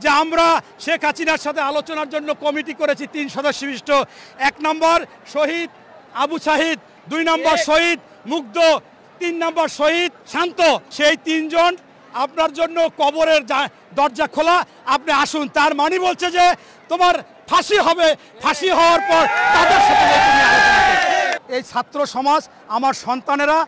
যে আমরা শেখ হাসিনার সাথে আলোচনার জন্য কমিটি করেছি 3 সদস্য বিশিষ্ট। 1 নম্বর শহীদ আবু সাহিদ, 2 নম্বর শহীদ মুগ্ধ, 3 নম্বর শহীদ শান্ত। সেই 3 জন আপনার জন্য কবরের দরজা খোলা, আপনি আসুন। তার মানে বলছে যে তোমার ফাঁসি হবে, ফাঁসি হওয়ার পর তাদের সাথে তুমি আলোচনা করবে। এই ছাত্র সমাজ আমার সন্তানেরা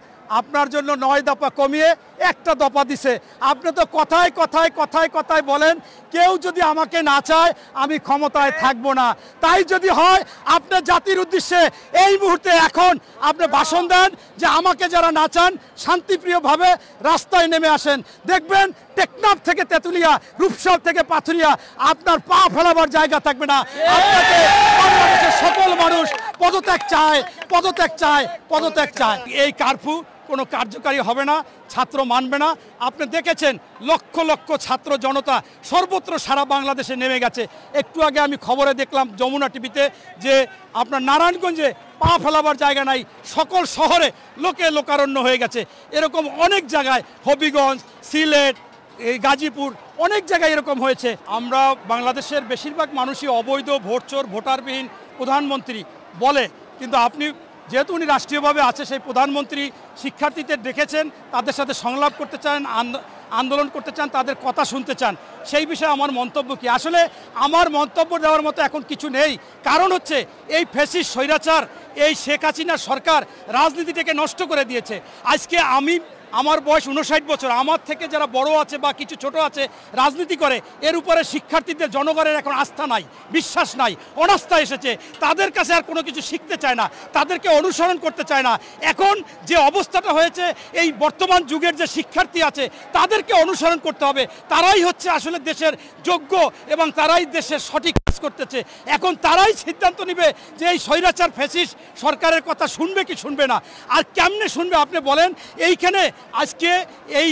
আপনার জন্য 9 দফা কমিয়ে 1টা দফা দিছে। আপনি তো কথায় কথায় কথায় কথায় বলেন কেউ যদি আমাকে না চায় আমি ক্ষমতায় থাকবো না। তাই যদি হয় আপনি জাতির উদ্দেশ্যে এই মুহূর্তে এখন আপনি ভাষণ দেন যে আমাকে যারা না চান শান্তিপ্রিয়ভাবে রাস্তায় নেমে আসেন। দেখবেন টেকনাফ থেকে তেঁতুলিয়া, রূপসর থেকে পাথুরিয়া আপনার পা ফেলাবার জায়গা থাকবে না। আপনাকে বাংলাদেশের সকল মানুষ পদত্যাগ চায়, পদত্যাগ চায়, পদত্যাগ চায়। এই কারফিউ কোনো কার্যকারী হবে না, ছাত্র মানবে না। আপনি দেখেছেন লক্ষ লক্ষ ছাত্র জনতা সর্বত্র সারা বাংলাদেশে নেমে গেছে। একটু আগে আমি খবরে দেখলাম যমুনা টিভিতে যে আপনার নারায়ণগঞ্জে পা ফেলাবার জায়গা নাই, সকল শহরে লোকে লোকারণ্য হয়ে গেছে। এরকম অনেক জায়গায় হবিগঞ্জ, সিলেট, এই গাজীপুর অনেক জায়গায় এরকম হয়েছে। আমরা বাংলাদেশের বেশিরভাগ মানুষই অবৈধ ভোটচোর, ভোটারবিহীন প্রধানমন্ত্রী বলে, কিন্তু আপনি যেহেতু উনি রাষ্ট্রীয়ভাবে আছে সেই প্রধানমন্ত্রী শিক্ষার্থীদের ডেকেছেন, তাদের সাথে সংলাপ করতে চান, আন্দোলন করতে চান, তাদের কথা শুনতে চান। সেই বিষয়ে আমার মন্তব্য কি? আসলে আমার মন্তব্য দেওয়ার মতো এখন কিছু নেই। কারণ হচ্ছে এই ফ্যাসিস্ট স্বৈরাচার, এই শেখ হাসিনার সরকার রাজনীতিটাকে নষ্ট করে দিয়েছে। আজকে আমার বয়স 59 বছর, আমার থেকে যারা বড় আছে বা কিছু ছোট আছে রাজনীতি করে, এর উপরে শিক্ষার্থীদের জনগণের এখন আস্থা নাই, বিশ্বাস নাই, অনাস্থা এসেছে। তাদের কাছে আর কোনো কিছু শিখতে চায় না, তাদেরকে অনুসরণ করতে চায় না। এখন যে অবস্থাটা হয়েছে, এই বর্তমান যুগের যে শিক্ষার্থী আছে তাদেরকে অনুসরণ করতে হবে। তারাই হচ্ছে আসলে দেশের যোগ্য এবং তারাই দেশের সঠিক কাজ করতেছে। এখন তারাই সিদ্ধান্ত নেবে যে এই স্বৈরাচার ফ্যাসিস্ট সরকারের কথা শুনবে কি শুনবে না। আর কেমনে শুনবে আপনি বলেন? এইখানে আজকে এই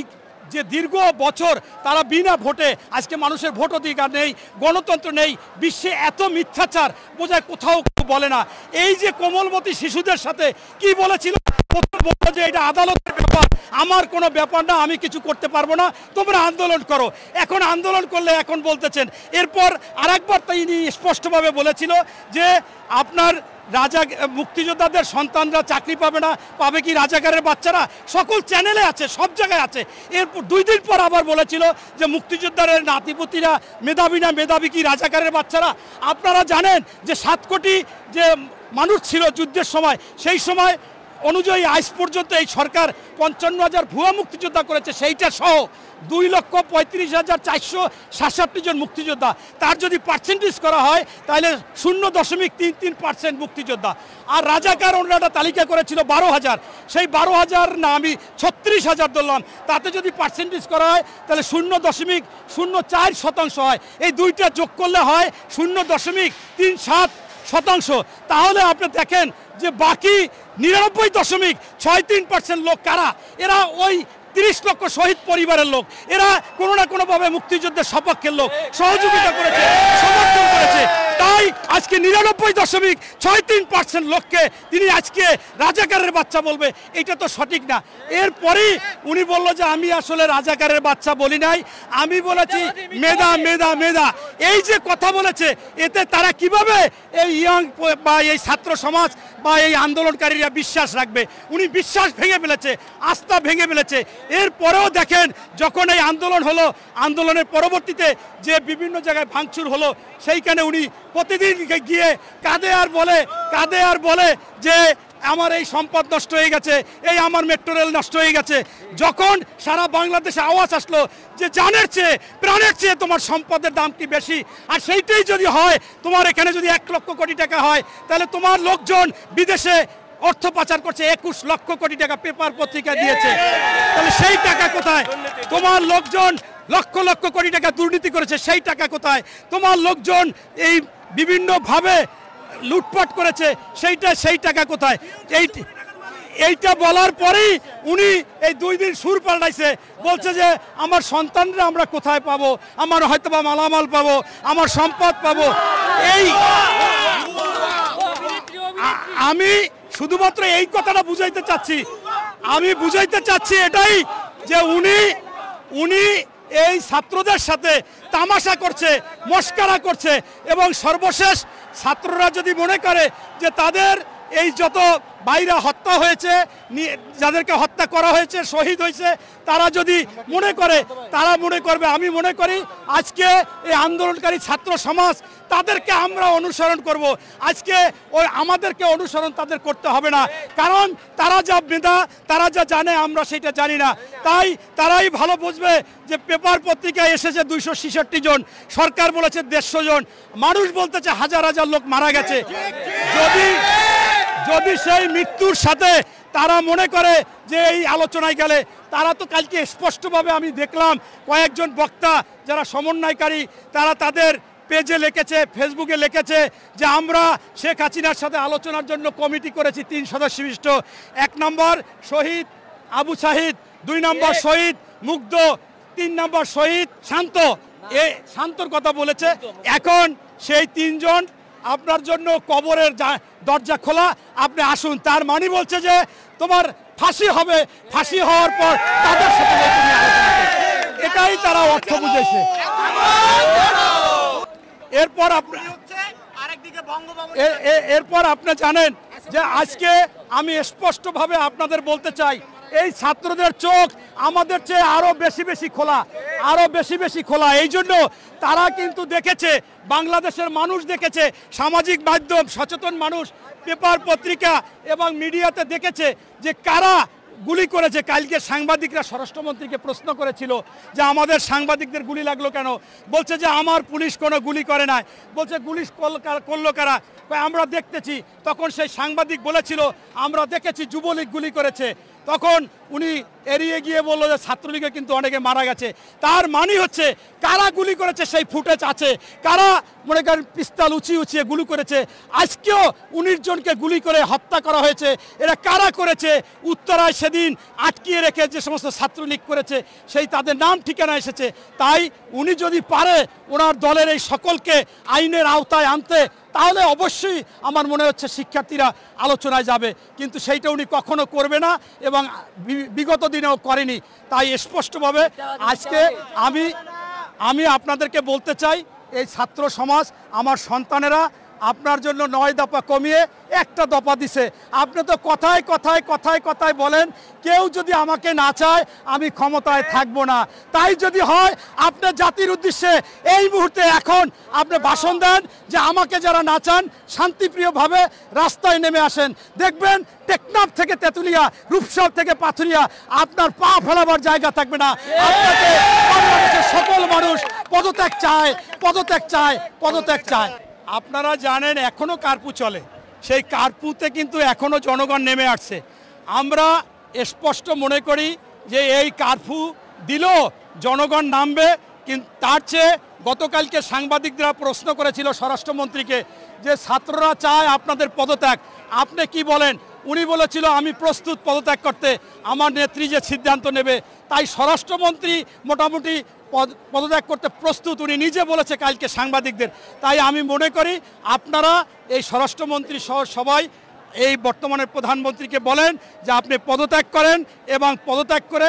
যে দীর্ঘ বছর তারা বিনা ভোটে, আজকে মানুষের ভোট অধিকার নেই, গণতন্ত্র নেই, বিশ্বে এত মিথ্যাচার বোঝায় কোথাও বলে না। এই যে কোমলমতি শিশুদের সাথে কি বলেছিল, বললো যে এটা আদালতের ব্যাপার, আমার কোনো ব্যাপার না, আমি কিছু করতে পারবো না, তোমরা আন্দোলন করো। এখন আন্দোলন করলে এখন বলতেছেন। এরপর আরেকবার তিনি স্পষ্টভাবে বলেছিল যে আপনার মুক্তিযোদ্ধাদের সন্তানরা চাকরি পাবে না, পাবে কি রাজাকারের বাচ্চারা? সকল চ্যানেলে আছে, সব জায়গায় আছে। এরপর 2 দিন পর আবার বলেছিল যে মুক্তিযোদ্ধাদের নাতিপুতিরা মেধাবী না, মেধাবী কি রাজাকারের বাচ্চারা? আপনারা জানেন যে 7 কোটি যে মানুষ ছিল যুদ্ধের সময়, সেই সময় অনুযায়ী আজ পর্যন্ত এই সরকার 55,000 ভুয়া মুক্তিযোদ্ধা করেছে, সেইটা সহ 2,35,467 জন মুক্তিযোদ্ধা। তার যদি পার্সেন্টেজ করা হয় তাহলে 0.33% মুক্তিযোদ্ধা। আর রাজাকার ওনারা তালিকা করেছিল 12,000, সেই 12,000 না আমি 36,000 ধরলাম, তাতে যদি পার্সেন্টেজ করা হয় তাহলে 0.04% হয়। এই দুইটা যোগ করলে হয় 0.37%। তাহলে আপনি দেখেন যে বাকি 99.63% লোক কারা? এরা ওই 30 লক্ষ শহীদ পরিবারের লোক। এরা কোনো না কোনোভাবে মুক্তিযুদ্ধের সপক্ষের লোক, সহযোগিতা করেছে, সমর্থন করেছে। তাই আজকে 99.63% লোককে তিনি আজকে রাজাকারের বাচ্চা বলবে, এটা তো সঠিক না। এরপরেই উনি বলল যে আমি আসলে রাজাকারের বাচ্চা বলি নাই, আমি বলেছি মেধা মেধা মেধা। এই যে কথা বলেছে, এতে তারা কিভাবে এই ইয়ং বা এই ছাত্র সমাজ বা এই আন্দোলনকারীরা বিশ্বাস রাখবে? উনি বিশ্বাস ভেঙে ফেলেছে, আস্থা ভেঙে ফেলেছে। এরপরেও দেখেন যখন এই আন্দোলন হলো, আন্দোলনের পরবর্তীতে যে বিভিন্ন জায়গায় ভাঙচুর হলো, সেইখানে উনি প্রতিদিন গিয়ে কাঁদে আর বলে যে আমার এই সম্পদ নষ্ট হয়ে গেছে, এই আমার মেট্রো রেল নষ্ট হয়ে গেছে। যখন সারা বাংলাদেশে আওয়াজ আসলো যে জানের চেয়ে প্রাণের চেয়ে তোমার সম্পদের দাম কি বেশি, আর সেইটাই যদি হয়, তোমার এখানে যদি 1 লক্ষ কোটি টাকা হয়, তাহলে তোমার লোকজন বিদেশে অর্থ পাচার করছে, 21 লক্ষ কোটি টাকা পেপার পত্রিকা দিয়েছে, তাহলে সেই টাকা কোথায়? তোমার লোকজন লক্ষ লক্ষ কোটি টাকা দুর্নীতি করেছে, সেই টাকা কোথায়? তোমার লোকজন এই বিভিন্নভাবে লুটপাট করেছে, সেই টাকা কোথায়? এইটা বলার পরেই উনি এই 2 দিন সুর পাল্টাইছে, বলছে যে আমার সন্তানরা আমরা কোথায় পাবো, আমার হয়তোবা মালামাল পাবো, আমার সম্পদ পাবো। আমি শুধুমাত্র এই কথাটা বুঝাইতে চাচ্ছি, এটাই যে উনি এই ছাত্রদের সাথে তামাশা করছে, মস্কারা করছে। এবং সর্বশেষ ছাত্ররা যদি মনে করে যে তাদের এই যত ভাইরা হত্যা হয়েছে, যাদেরকে হত্যা করা হয়েছে, শহীদ হয়েছে, তারা যদি মনে করে, তারা মনে করবে। আমি মনে করি আজকে এই আন্দোলনকারী ছাত্র সমাজ তাদেরকে আমরা অনুসরণ করব। আজকে ওই আমাদেরকে অনুসরণ তাদের করতে হবে না, কারণ তারা যা মেধা, তারা যা জানে আমরা সেটা জানি না। তাই তারাই ভালো বুঝবে যে পেপার পত্রিকায় এসেছে 266 জন, সরকার বলেছে 150 জন, মানুষ বলতেছে হাজার হাজার লোক মারা গেছে। যদি সেই মৃত্যুর সাথে তারা মনে করে যে এই আলোচনায় গেলে, তারা তো কালকে স্পষ্টভাবে আমি দেখলাম কয়েকজন বক্তা যারা সমন্বয়কারী তারা তাদের পেজে লিখেছে, ফেসবুকে লিখেছে যে আমরা শেখ হাসিনার সাথে আলোচনার জন্য কমিটি করেছি 3 সদস্য বিশিষ্ট। 1 নম্বর শহীদ আবু সাহিদ, 2 নম্বর শহীদ মুগ্ধ, 3 নম্বর শহীদ শান্ত। এই শান্তর কথা বলেছে। এখন সেই 3 জন আপনার জন্য কবরের দরজা খোলা, আপনি আসুন। তার মানে বলছে যে তোমার ফাঁসি হবে, ফাঁসি হওয়ার পর তাদের সাথে তুমি আলোচনা করবে। এটাই তারা অর্থ বুঝেছে। এরপর আপনি জানেন যে আজকে আমি স্পষ্টভাবে আপনাদের বলতে চাই, এই ছাত্রদের চোখ আমাদের চেয়ে আরো বেশি খোলা, আরো বেশি খোলা। এই জন্য তারা কিন্তু দেখেছে, বাংলাদেশের মানুষ দেখেছে, সামাজিক মাধ্যম, সচেতন মানুষ, পেপার পত্রিকা এবং মিডিয়াতে দেখেছে যে কারা গুলি করেছে। কালকে সাংবাদিকরা স্বরাষ্ট্রমন্ত্রীকে প্রশ্ন করেছিল যে আমাদের সাংবাদিকদের গুলি লাগলো কেন? বলছে যে আমার পুলিশ কোনো গুলি করে নাই। বলছে গুলি করলো কারা? আমরা দেখতেছি। তখন সেই সাংবাদিক বলেছিল আমরা দেখেছি যুবলীগ গুলি করেছে। তখন উনি এড়িয়ে গিয়ে বললো যে ছাত্রলীগে কিন্তু অনেকে মারা গেছে। তার মানে হচ্ছে কারা গুলি করেছে সেই ফুটেজ আছে, কারা মনে করেন পিস্তল উঁচিয়ে গুলি করেছে। আজকেও 19 জনকে গুলি করে হত্যা করা হয়েছে। এরা কারা করেছে? উত্তরায় সেদিন আটকিয়ে রেখে যে সমস্ত ছাত্রলীগ করেছে সেই তাদের নাম ঠিকানা এসেছে। তাই উনি যদি পারে ওনার দলের এই সকলকে আইনের আওতায় আনতে, তাহলে অবশ্যই আমার মনে হচ্ছে শিক্ষার্থীরা আলোচনায় যাবে। কিন্তু সেইটা উনি কখনো করবে না এবং বিগত দিনেও করেনি। তাই স্পষ্টভাবে আজকে আমি আপনাদেরকে বলতে চাই, এই ছাত্র সমাজ, আমার সন্তানেরা আপনার জন্য 9 দফা কমিয়ে 1টা দফা দিছে। আপনি তো কথায় বলেন কেউ যদি আমাকে না চায় আমি ক্ষমতায় থাকবো না। তাই যদি হয় আপনি জাতির উদ্দেশ্যে এই মুহূর্তে এখন আপনি ভাষণ দেন যে আমাকে যারা না চান শান্তিপ্রিয়ভাবে রাস্তায় নেমে আসেন। দেখবেন টেকনাফ থেকে তেঁতুলিয়া, রূপসর থেকে পাথুরিয়া আপনার পা ফেলাবার জায়গা থাকবে না। আপনাকে বাংলাদেশের সকল মানুষ পদত্যাগ চায়। আপনারা জানেন এখনো কারফিউ চলে, সেই কারফিউতে কিন্তু এখনো জনগণ নেমে আসছে। আমরা স্পষ্ট মনে করি যে এই কারফিউ দিলেও জনগণ নামবে। কিন্তু তার চেয়ে গতকালকে সাংবাদিকরা প্রশ্ন করেছিল স্বরাষ্ট্রমন্ত্রীকে যে ছাত্ররা চায় আপনাদের পদত্যাগ, আপনি কি বলেন? উনি বলেছিল আমি প্রস্তুত পদত্যাগ করতে, আমার নেত্রী যে সিদ্ধান্ত নেবে। তাই স্বরাষ্ট্রমন্ত্রী মোটামুটি পদত্যাগ করতে প্রস্তুত, উনি নিজে বলেছে কালকে সাংবাদিকদের। তাই আমি মনে করি আপনারা এই স্বরাষ্ট্রমন্ত্রী সহ সবাই এই বর্তমানের প্রধানমন্ত্রীকে বলেন যে আপনি পদত্যাগ করেন এবং পদত্যাগ করে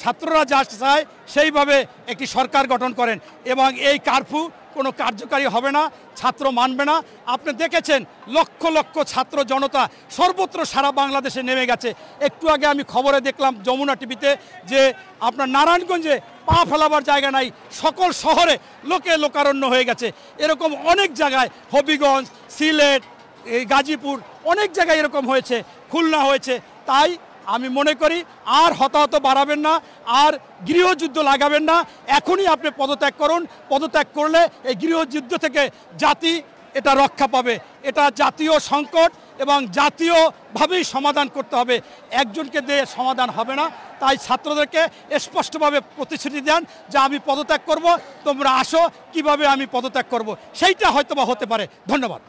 ছাত্ররা যা চায় সেইভাবে একটি সরকার গঠন করেন। এবং এই কারফিউ কোনো কার্যকারী হবে না, ছাত্র মানবে না। আপনি দেখেছেন লক্ষ লক্ষ ছাত্র জনতা সর্বত্র সারা বাংলাদেশে নেমে গেছে। একটু আগে আমি খবরে দেখলাম যমুনা টিভিতে যে আপনার নারায়ণগঞ্জে পা ফেলাবার জায়গা নাই, সকল শহরে লোকারণ্য হয়ে গেছে। এরকম অনেক জায়গায়, হবিগঞ্জ, সিলেট, এই গাজীপুর, অনেক জায়গায় এরকম হয়েছে, খুলনা হয়েছে। তাই আমি মনে করি আর হতাহত বাড়াবেন না, আর গৃহযুদ্ধ লাগাবেন না। এখনই আপনি পদত্যাগ করুন। পদত্যাগ করলে এই গৃহযুদ্ধ থেকে জাতি এটা রক্ষা পাবে। এটা জাতীয় সংকট এবং জাতীয়ভাবেই সমাধান করতে হবে, একজনকে দিয়ে সমাধান হবে না। তাই ছাত্রদেরকে স্পষ্টভাবে প্রতিশ্রুতি দেন যে আমি পদত্যাগ করব, তোমরা আসো, কিভাবে আমি পদত্যাগ করব সেইটা হয়তোবা হতে পারে। ধন্যবাদ।